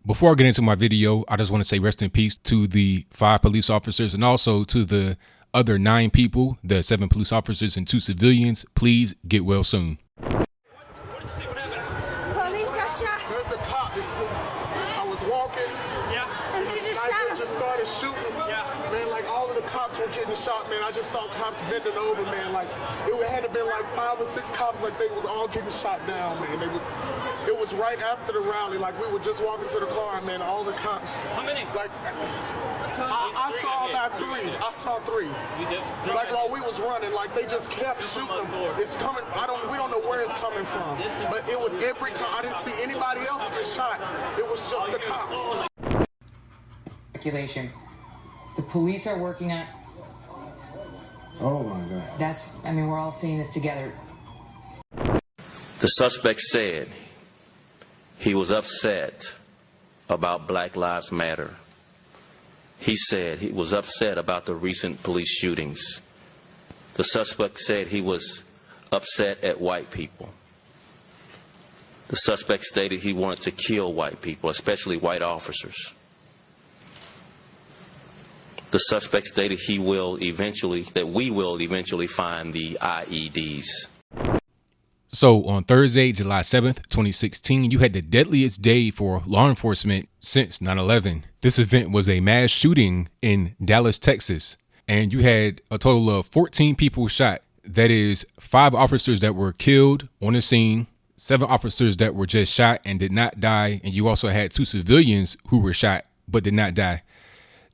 Before I get into my video, I just want to say rest in peace to the 5 police officers and also to the other 9 people, the 7 police officers and 2 civilians. Please get well soon. What did you see? What happened? Police got shot. There's a cop. I was walking. Yeah. And he just shot him. Just started shooting. Yeah. Man, like all of the cops were getting shot, man. I just saw cops bending over, man. Like it had to been like 5 or 6 cops, like they was all getting shot down, man. It was right after the rally. Like we were just walking to the car, man. All the cops. How many? Like I saw about 3. I saw 3. You did? Like while we was running, like they just kept shooting them. It's coming. We don't know where it's coming from, but it was every cop. I didn't see anybody else get shot. It was just the cops. Speculation. The police are working on. Oh my God. We're all seeing this together. The suspect said he was upset about Black Lives Matter. He said he was upset about the recent police shootings. The suspect said he was upset at white people. The suspect stated he wanted to kill white people, especially white officers. The suspect stated we will eventually find the IEDs. So on Thursday, July 7th, 2016, you had the deadliest day for law enforcement since 9/11. This event was a mass shooting in Dallas, Texas, and you had a total of 14 people shot. That is 5 officers that were killed on the scene, 7 officers that were just shot and did not die, and you also had 2 civilians who were shot but did not die.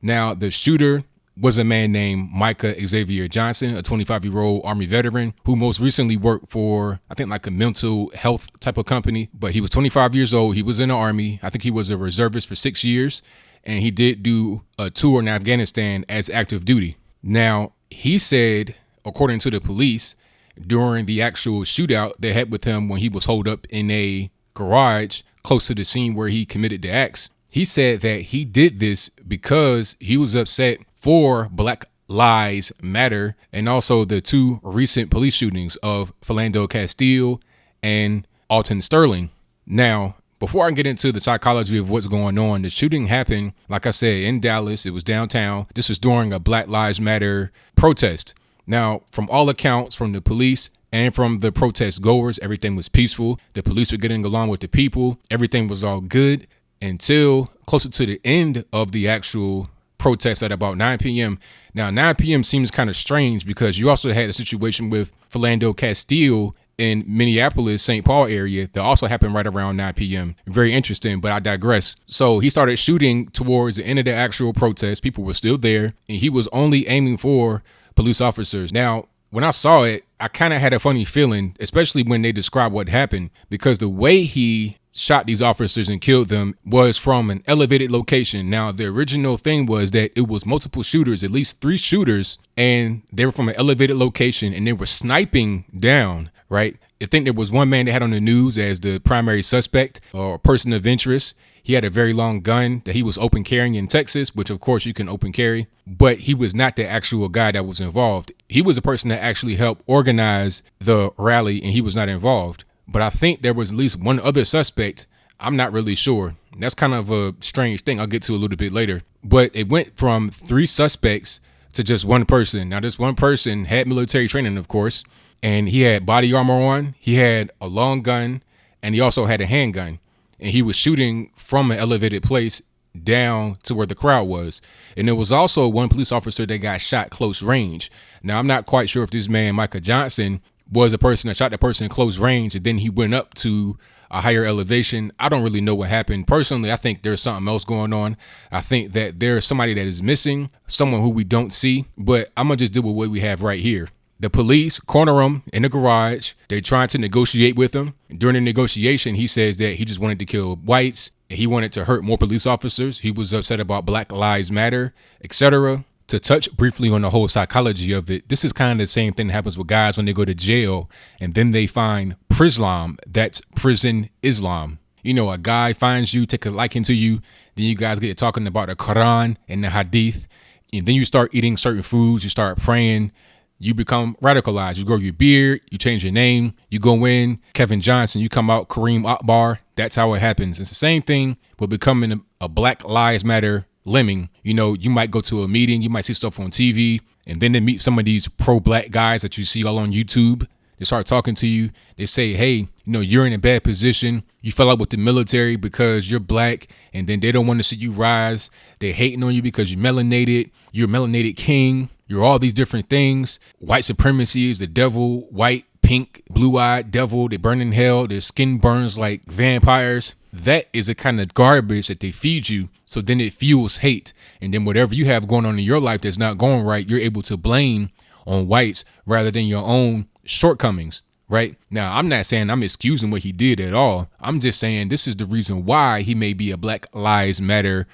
Now, the shooter was a man named Micah Xavier Johnson, a 25-year-old Army veteran who most recently worked for, I think, like a mental health type of company. But he was 25 years old. He was in the Army. I think he was a reservist for 6 years. And he did do a tour in Afghanistan as active duty. Now, he said, according to the police, during the actual shootout they had with him when he was holed up in a garage close to the scene where he committed the acts, he said that he did this because he was upset for Black Lives Matter and also the 2 recent police shootings of Philando Castile and Alton Sterling. Now, before I get into the psychology of what's going on, the shooting happened, like I said, in Dallas. It was downtown. This was during a Black Lives Matter protest. Now, from all accounts, from the police and from the protest goers, everything was peaceful. The police were getting along with the people. Everything was all good until closer to the end of the actual protest at about 9 p.m. Now, 9 p.m. seems kind of strange because you also had a situation with Philando Castile in Minneapolis, St. Paul area that also happened right around 9 p.m. Very interesting, but I digress. So he started shooting towards the end of the actual protest. People were still there, and he was only aiming for police officers. Now, when I saw it, I kind of had a funny feeling, especially when they described what happened, because the way he shot these officers and killed them was from an elevated location. Now, the original thing was that it was multiple shooters, at least 3 shooters, and they were from an elevated location and they were sniping down, right? I think there was one man they had on the news as the primary suspect or person of interest. He had a very long gun that he was open carrying in Texas, which of course you can open carry, but he was not the actual guy that was involved. He was a person that actually helped organize the rally and he was not involved. But I think there was at least one other suspect. I'm not really sure. That's kind of a strange thing I'll get to a little bit later. But it went from 3 suspects to just one person. Now, this one person had military training, of course, and he had body armor on. He had a long gun, and he also had a handgun. And he was shooting from an elevated place down to where the crowd was. And there was also one police officer that got shot close range. Now, I'm not quite sure if this man, Micah Johnson, was the person that shot that person close range and then he went up to a higher elevation. I don't really know what happened. Personally, I think there's something else going on. I think that there's somebody that is missing, someone who we don't see, but I'm gonna just deal with what we have right here. The police corner him in the garage. They're trying to negotiate with him. During the negotiation, he says that he just wanted to kill whites. He wanted to hurt more police officers. He was upset about Black Lives Matter, etc. To touch briefly on the whole psychology of it, this is kind of the same thing that happens with guys when they go to jail and then they find Prislam, that's prison Islam. You know, a guy finds you, take a liking to you, then you guys get talking about the Quran and the Hadith, and then you start eating certain foods, you start praying, you become radicalized. You grow your beard, you change your name, you go in, Kevin Johnson, you come out Kareem Akbar. That's how it happens. It's the same thing with becoming a Black Lives Matter lemming. You know, you might go to a meeting, you might see stuff on TV, and then they meet some of these pro-black guys that you see all on YouTube. They start talking to you. They say, hey, you know, you're in a bad position. You fell out with the military because you're black, and then they don't want to see you rise. They're hating on you because you're melanated. You're a melanated king. You're all these different things. White supremacy is the devil. White, pink, blue-eyed devil. They burn in hell. Their skin burns like vampires. That is a kind of garbage that they feed you. So then it fuels hate. And then whatever you have going on in your life that's not going right, you're able to blame on whites rather than your own shortcomings. Right now, I'm not saying I'm excusing what he did at all. I'm just saying this is the reason why he may be a Black Lives Matter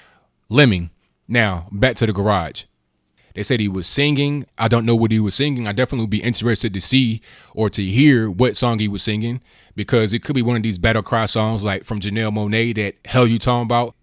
lemming. Now, back to the garage. They said he was singing. I don't know what he was singing. I definitely would be interested to see or to hear what song he was singing, because it could be one of these battle cry songs like from Janelle Monáe, that Hell You Talking About.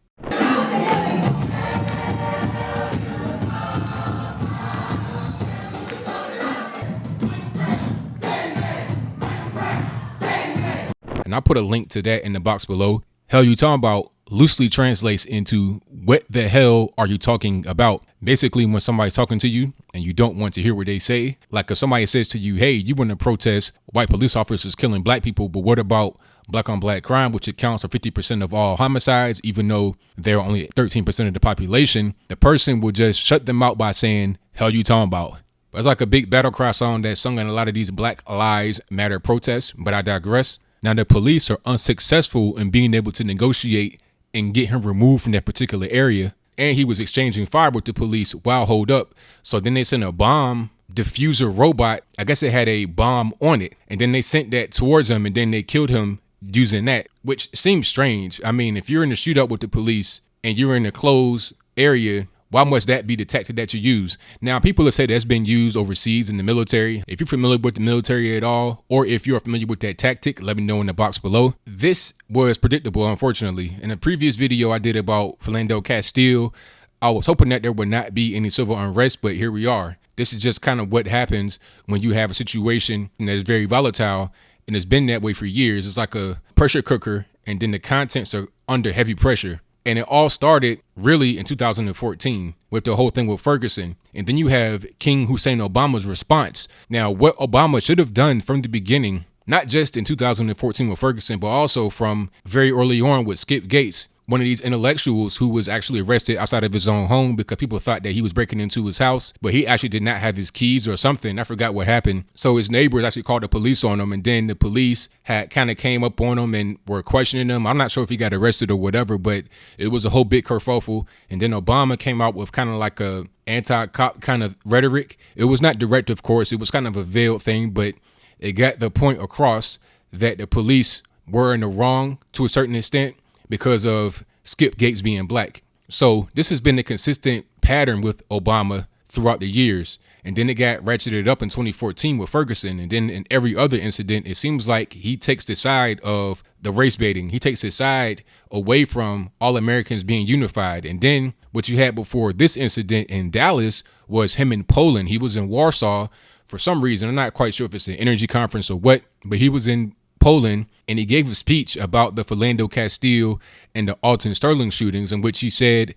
And I put a link to that in the box below. Hell You Talking About loosely translates into what the hell are you talking about? Basically, when somebody's talking to you and you don't want to hear what they say, like if somebody says to you, hey, you want to protest white police officers killing black people, but what about black on black crime, which accounts for 50% of all homicides, even though they're only 13% of the population, the person will just shut them out by saying, hell you talking about? It's like a big battle cry song that's sung in a lot of these Black Lives Matter protests, but I digress. Now, the police are unsuccessful in being able to negotiate and get him removed from that particular area. And he was exchanging fire with the police while holed up. So then they sent a bomb diffuser robot. I guess it had a bomb on it. And then they sent that towards him, and then they killed him using that, which seems strange. I mean, if you're in a shootout with the police and you're in a closed area, why must that be the tactic that you use? Now, people have said that's been used overseas in the military. If you're familiar with the military at all, or if you're familiar with that tactic, let me know in the box below. This was predictable, unfortunately. In a previous video I did about Philando Castile, I was hoping that there would not be any civil unrest, but here we are. This is just kind of what happens when you have a situation that is very volatile, and it's been that way for years. It's like a pressure cooker, and then the contents are under heavy pressure. And it all started really in 2014 with the whole thing with Ferguson. And then you have King Hussein Obama's response. Now, what Obama should have done from the beginning, not just in 2014 with Ferguson, but also from very early on with Skip Gates, one of these intellectuals who was actually arrested outside of his own home because people thought that he was breaking into his house, but he actually did not have his keys or something. I forgot what happened. So his neighbors actually called the police on him, and then the police had kind of came up on him and were questioning him. I'm not sure if he got arrested or whatever, but it was a whole big kerfuffle. And then Obama came out with kind of like a anti-cop kind of rhetoric. It was not direct, of course. It was kind of a veiled thing, but it got the point across that the police were in the wrong to a certain extent because of Skip Gates being black. So this has been a consistent pattern with Obama throughout the years. And then it got ratcheted up in 2014 with Ferguson. And then in every other incident, it seems like he takes the side of the race baiting. He takes his side away from all Americans being unified. And then what you had before this incident in Dallas was him in Poland. He was in Warsaw for some reason. I'm not quite sure if it's an energy conference or what, but he was in Poland, and he gave a speech about the Philando Castile and the Alton Sterling shootings, in which he said,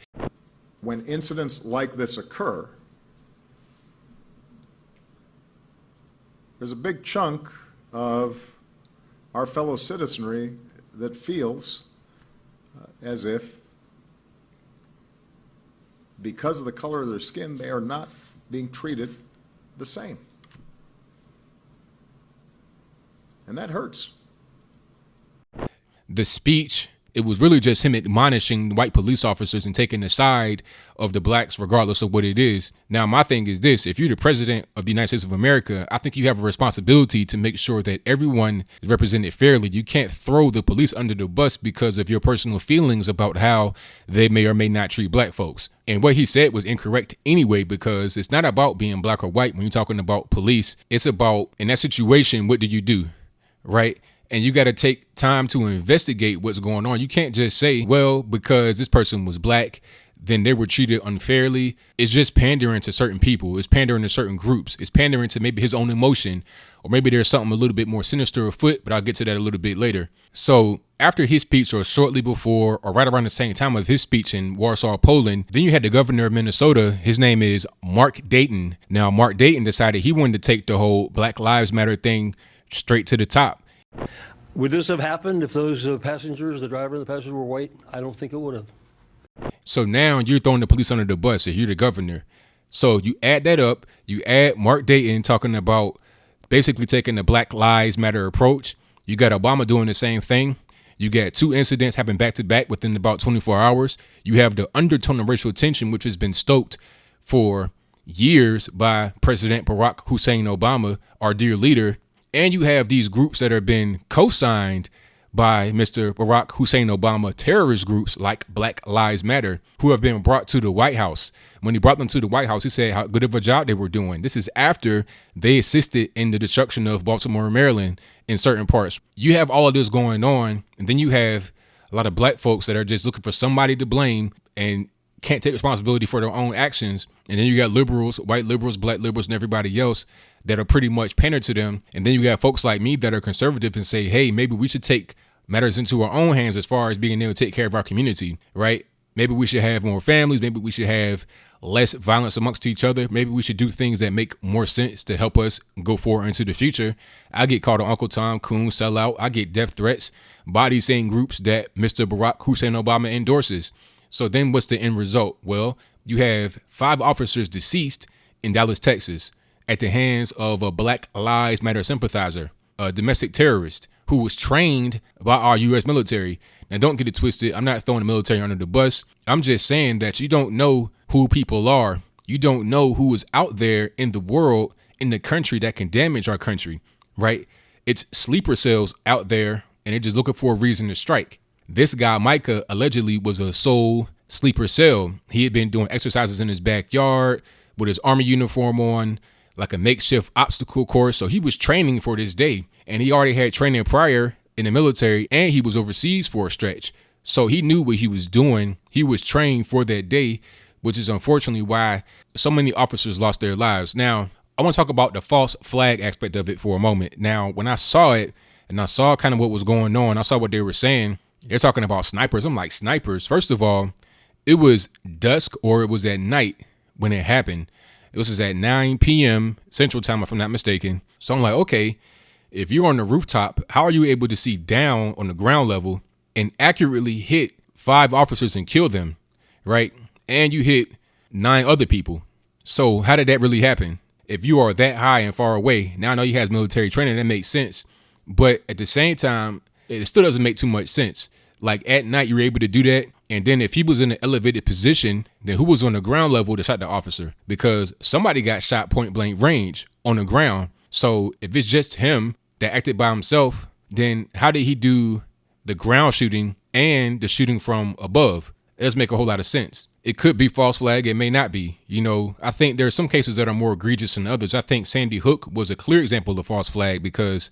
when incidents like this occur, there's a big chunk of our fellow citizenry that feels as if, because of the color of their skin, they are not being treated the same. And that hurts. The speech, it was really just him admonishing white police officers and taking the side of the blacks, regardless of what it is. Now, my thing is this: if you're the president of the United States of America, I think you have a responsibility to make sure that everyone is represented fairly. You can't throw the police under the bus because of your personal feelings about how they may or may not treat black folks. And what he said was incorrect anyway, because it's not about being black or white when you're talking about police. It's about, in that situation, what do you do, right? And you got to take time to investigate what's going on. You can't just say, well, because this person was black, then they were treated unfairly. It's just pandering to certain people. It's pandering to certain groups. It's pandering to maybe his own emotion, or maybe there's something a little bit more sinister afoot, but I'll get to that a little bit later. So after his speech, or shortly before, or right around the same time of his speech in Warsaw, Poland, then you had the governor of Minnesota. His name is Mark Dayton. Now, Mark Dayton decided he wanted to take the whole Black Lives Matter thing straight to the top. Would this have happened if those passengers, the driver and the passenger, were white? I don't think it would have. So now you're throwing the police under the bus if you're the governor. So you add that up, you add Mark Dayton talking about basically taking the Black Lives Matter approach. You got Obama doing the same thing. You got 2 incidents happen back to back within about 24 hours. You have the undertone of racial tension, which has been stoked for years by President Barack Hussein Obama, our dear leader. And you have these groups that have been co-signed by Mr. Barack Hussein Obama, terrorist groups like Black Lives Matter, who have been brought to the White House. When he brought them to the White House, he said how good of a job they were doing. This is after they assisted in the destruction of Baltimore, Maryland in certain parts. You have all of this going on, and then you have a lot of black folks that are just looking for somebody to blame and can't take responsibility for their own actions. And then you got liberals, white liberals, black liberals, and everybody else that are pretty much pander to them. And then you got folks like me that are conservative and say, hey, maybe we should take matters into our own hands as far as being able to take care of our community, right? Maybe we should have more families. Maybe we should have less violence amongst each other. Maybe we should do things that make more sense to help us go forward into the future. I get called an Uncle Tom Coon sellout. I get death threats by these same groups that Mr. Barack Hussein Obama endorses. So then what's the end result? Well, you have 5 officers deceased in Dallas, Texas, at the hands of a Black Lives Matter sympathizer, a domestic terrorist who was trained by our U.S. military. Now, don't get it twisted. I'm not throwing the military under the bus. I'm just saying that you don't know who people are. You don't know who is out there in the world, in the country, that can damage our country, right? It's sleeper cells out there, and they're just looking for a reason to strike. This guy, Micah, allegedly was a sole sleeper cell. He had been doing exercises in his backyard with his Army uniform on, like a makeshift obstacle course. So he was training for this day, and he already had training prior in the military, and he was overseas for a stretch. So he knew what he was doing. He was trained for that day, which is unfortunately why so many officers lost their lives. Now, I want to talk about the false flag aspect of it for a moment. Now, when I saw it and I saw kind of what was going on, I saw what they were saying. They're talking about snipers. I'm like, snipers? First of all, it was dusk, or it was at night when it happened. It was at 9 p.m. Central Time, if I'm not mistaken. So I'm like, okay, if you're on the rooftop, how are you able to see down on the ground level and accurately hit 5 officers and kill them, right? And you hit 9 other people. So how did that really happen? If you are that high and far away, now I know he has military training, that makes sense. But at the same time, it still doesn't make too much sense. Like at night, you're able to do that. And then if he was in an elevated position, then who was on the ground level that shot the officer? Because somebody got shot point blank range on the ground. So if it's just him that acted by himself, then how did he do the ground shooting and the shooting from above? It doesn't make a whole lot of sense. It could be false flag. It may not be. You know, I think there are some cases that are more egregious than others. I think Sandy Hook was a clear example of false flag because,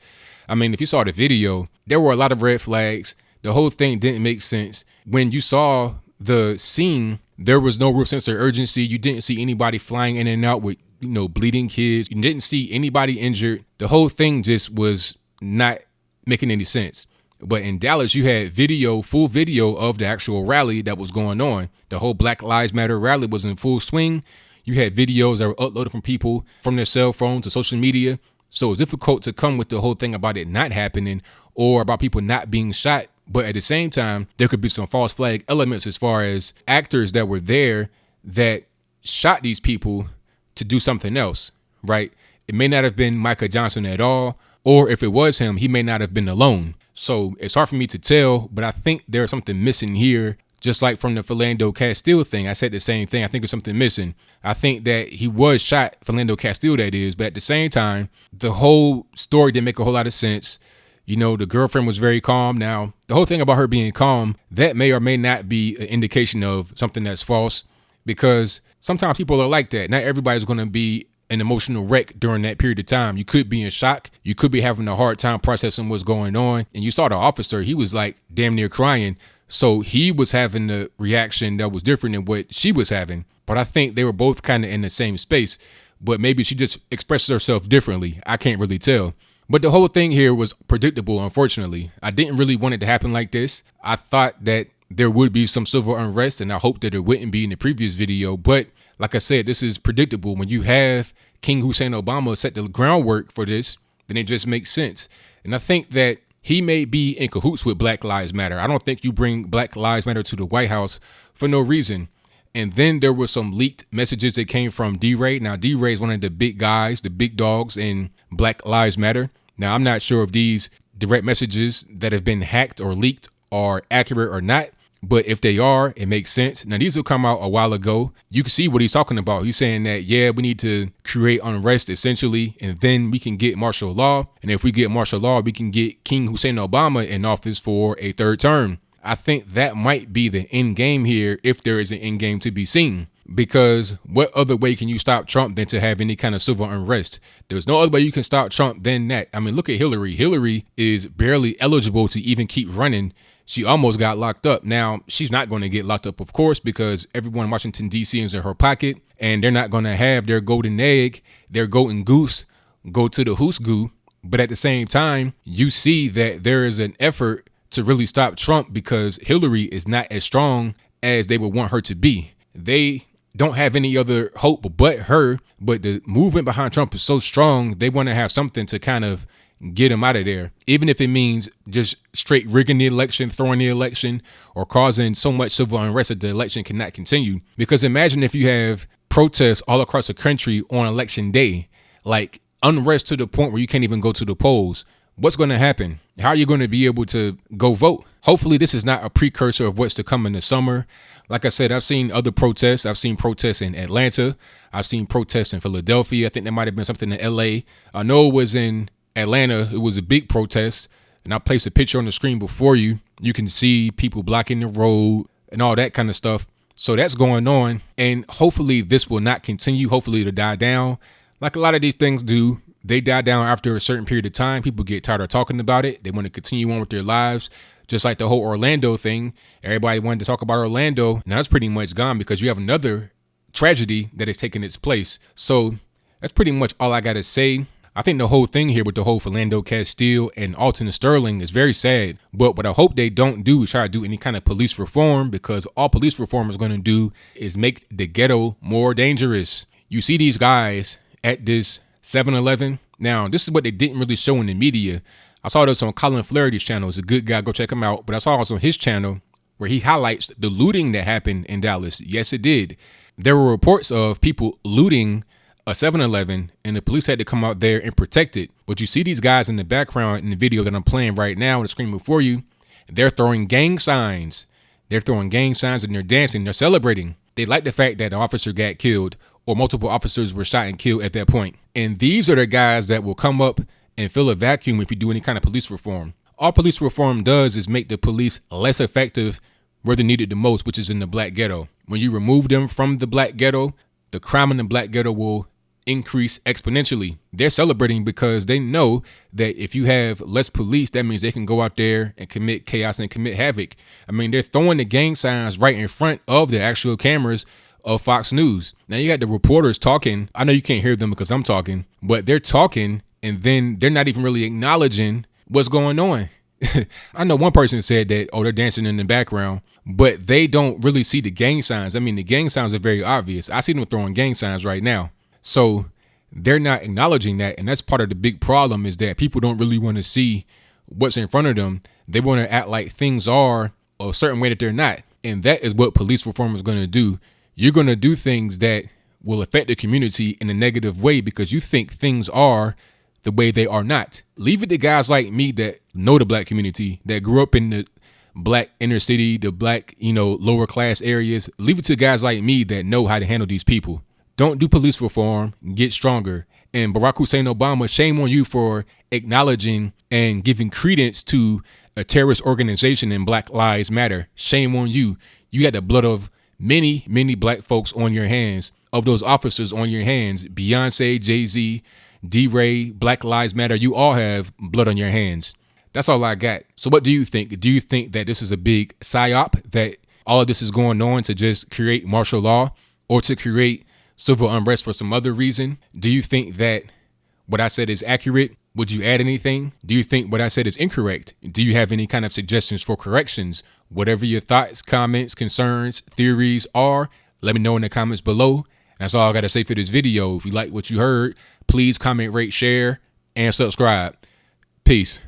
I mean, if you saw the video, there were a lot of red flags. The whole thing didn't make sense. When you saw the scene, there was no real sense of urgency. You didn't see anybody flying in and out with, you know, bleeding kids. You didn't see anybody injured. The whole thing just was not making any sense. But in Dallas, you had video, full video of the actual rally that was going on. The whole Black Lives Matter rally was in full swing. You had videos that were uploaded from people from their cell phones to social media. So it's difficult to come with the whole thing about it not happening or about people not being shot. But at the same time, there could be some false flag elements as far as actors that were there that shot these people to do something else, right? It may not have been Micah Johnson at all, or if it was him, he may not have been alone. So it's hard for me to tell, but I think there's something missing here. Just like from the Philando Castile thing, I said the same thing. I think there's something missing. I think that he was shot, Philando Castile that is, but at the same time, the whole story didn't make a whole lot of sense. You know, the girlfriend was very calm. Now, the whole thing about her being calm, that may or may not be an indication of something that's false, because sometimes people are like that. Not everybody's going to be an emotional wreck during that period of time. You could be in shock. You could be having a hard time processing what's going on. And you saw the officer, he was like damn near crying. So he was having the reaction that was different than what she was having. But I think they were both kind of in the same space. But maybe she just expresses herself differently. I can't really tell. But the whole thing here was predictable, unfortunately. I didn't really want it to happen like this. I thought that there would be some civil unrest, and I hoped that there wouldn't be in the previous video. But like I said, this is predictable. When you have King Hussein Obama set the groundwork for this, then it just makes sense. And I think that he may be in cahoots with Black Lives Matter. I don't think you bring Black Lives Matter to the White House for no reason. And then there were some leaked messages that came from D-Ray. Now, D-Ray is one of the big guys, the big dogs in Black Lives Matter. Now, I'm not sure if these direct messages that have been hacked or leaked are accurate or not. But if they are, it makes sense. Now, these will come out a while ago. You can see what he's talking about. He's saying that, yeah, we need to create unrest, essentially, and then we can get martial law. And if we get martial law, we can get King Hussein Obama in office for a third term. I think that might be the end game here, if there is an end game to be seen. Because what other way can you stop Trump than to have any kind of civil unrest? There's no other way you can stop Trump than that. I mean, look at Hillary. Hillary is barely eligible to even keep running. She almost got locked up. Now, she's not going to get locked up, of course, because everyone in Washington, D.C. is in her pocket, and they're not going to have their golden egg, their golden goose, go to the who's goo. But at the same time, you see that there is an effort to really stop Trump because Hillary is not as strong as they would want her to be. They don't have any other hope but her, but the movement behind Trump is so strong, they want to have something to kind of get him out of there, even if it means just straight rigging the election, throwing the election, or causing so much civil unrest that the election cannot continue. Because imagine if you have protests all across the country on election day, like unrest to the point where you can't even go to the polls. What's going to happen? How are you going to be able to go vote? Hopefully this is not a precursor of what's to come in the summer. Like I said, I've seen other protests. I've seen protests in Atlanta. I've seen protests in Philadelphia. I think there might have been something in LA. I know it was in Atlanta. It was a big protest. And I'll place a picture on the screen before you. You can see people blocking the road and all that kind of stuff. So that's going on. And hopefully this will not continue. Hopefully it'll die down. Like a lot of these things do. They die down after a certain period of time. People get tired of talking about it. They want to continue on with their lives. Just like the whole Orlando thing. Everybody wanted to talk about Orlando. Now it's pretty much gone because you have another tragedy that has taken its place. So that's pretty much all I got to say. I think the whole thing here with the whole Philando Castile and Alton Sterling is very sad. But what I hope they don't do is try to do any kind of police reform, because all police reform is going to do is make the ghetto more dangerous. You see these guys at this 7-Eleven. Now, this is what they didn't really show in the media. I saw this on Colin Flaherty's channel. He's a good guy. Go check him out. But I saw also on his channel where he highlights the looting that happened in Dallas. Yes, it did. There were reports of people looting a 7-Eleven, and the police had to come out there and protect it. But you see these guys in the background in the video that I'm playing right now on the screen before you. They're throwing gang signs. They're throwing gang signs and they're dancing. They're celebrating. They like the fact that the officer got killed, or multiple officers were shot and killed at that point. And these are the guys that will come up and fill a vacuum if you do any kind of police reform. All police reform does is make the police less effective where they're needed the most, which is in the black ghetto. When you remove them from the black ghetto, the crime in the black ghetto will increase exponentially. They're celebrating because they know that if you have less police, that means they can go out there and commit chaos and commit havoc. I mean, they're throwing the gang signs right in front of the actual cameras of Fox News. Now you got the reporters talking. I know you can't hear them because I'm talking, but they're talking and then they're not even really acknowledging what's going on. I know one person said that, oh, they're dancing in the background, but they don't really see the gang signs. I mean, the gang signs are very obvious. I see them throwing gang signs right now. So they're not acknowledging that. And that's part of the big problem, is that people don't really want to see what's in front of them. They want to act like things are a certain way that they're not. And that is what police reform is going to do. You're going to do things that will affect the community in a negative way because you think things are the way they are not. Leave it to guys like me that know the black community, that grew up in the black inner city, the black, lower class areas. Leave it to guys like me that know how to handle these people. Don't do police reform, get stronger. And Barack Hussein Obama, shame on you for acknowledging and giving credence to a terrorist organization in Black Lives Matter. Shame on you. You got the blood of many, many black folks on your hands, of those officers on your hands. Beyonce, Jay-Z, D-Ray, Black Lives Matter. You all have blood on your hands. That's all I got. So what do you think? Do you think that this is a big psyop, that all of this is going on to just create martial law or to create civil unrest for some other reason? Do you think that what I said is accurate? Would you add anything? Do you think what I said is incorrect? Do you have any kind of suggestions for corrections? Whatever your thoughts, comments, concerns, theories are, let me know in the comments below. That's all I got to say for this video. If you like what you heard, please comment, rate, share, and subscribe. Peace.